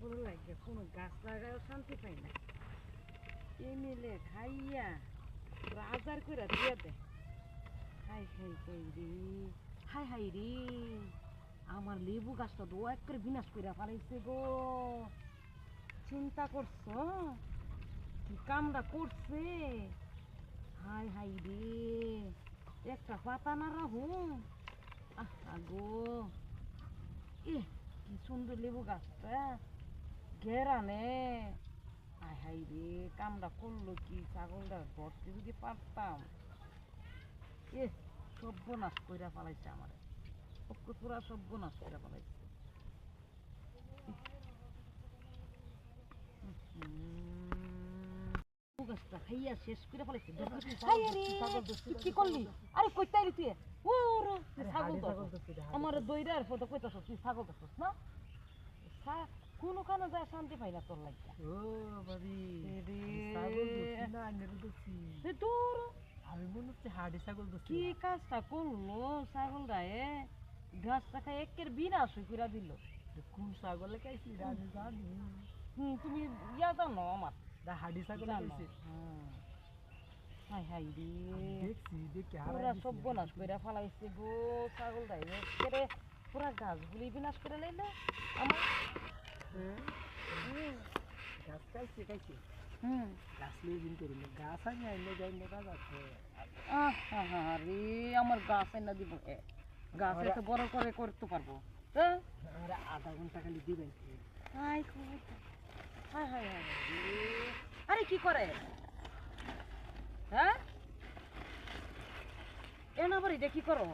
ছাগলের লাগে কোনো গাছ লাগায়ও শান্তি পাই না। এমএলএ খাইয়া রাজার করে দিয়ে দে। হাই হাই হাই রে, হাই হাই রে, আমার লেবু গাছটা তো এক করে বিনাশ করে ফেলাইছে গো। চিন্তা করছো কি কামটা করছে? হাই হাই রে, একটা পাতা না রাহু। গো এ কি সুন্দর লেবু গাছটা, ঘেরানে। হাই হাই রে, কামটা করলো কি? ছাগলটা ধরতে যদি পারতাম। এ সর্বনাশ কইরা ফেলাইছে আমার, পুরা সর্বনাশ কইরা ফেলাইছে। গাছটা খাইয়া শেষ করে ফেলাইছে। কি করলি? আরে কইতে আইলি তুই? ও ছাগল তো আমার দইরা আর ফটো কইতাছ তুই ছাগল ধরছস না? কোনো কানে যায় শান্তি পাই না তোর লাগিয়া। ও ভাবি ছাগল ধরছি না, আইনের ধরছি। তোর আমি মনে হচ্ছে হাড়ি ছাগল ধরছি। কি কাজটা করলো ছাগলটা? গাছটা খাই একের বিনাশ কইরা দিল। কোন ছাগলে খাইছি আমি জানি। তুমি ইয়া জানো আমার হাড়ি ছাগল খাইছি। হাই হাই রে, দেখছি দেখি পুরা সর্বনাশ কইরা ফেলাইছে গো ছাগলটা। একেবারে পুরা গাছগুলি বিনাশ করে লাইলো আমার। গাছ খাইছে খাইছে। গাছ নিয়ে দিন করিল, গাছ আমি আইনে যাই না যাচ্ছে। রে আমার গাছ এনে দিব, গাছ এত বড় করে করতে পারবো? আধা ঘন্টা খালি দিবেন। হাই হাই হাই হাই, আরে কি করে? হ্যাঁ এ না বাড়ি এটা কি করো?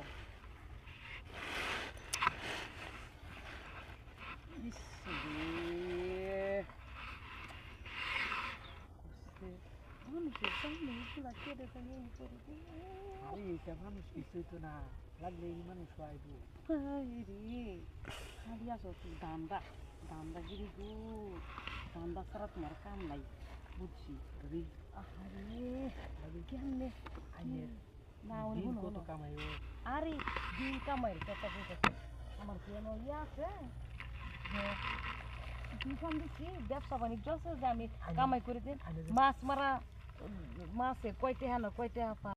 মানুষের সামনে কেটে আরে এটা মানুষ কিছুই তো না, লাগলে এই মানুষ আইব। খালি আসো তুই দান্দা দান্দাগিরি গো, দান্দা ছাড়া তোমার কাম নাই বুঝছি। আরে কেমনে না কত কামাই? আরে দিন কামাই কথা বলতেছে আমার কেন ইয়ে আছে টিউশন দিচ্ছি, ব্যবসা বাণিজ্য আছে যে আমি কামাই করে দিন। মাছ মারা মাছের কয়টা হেন কয়টা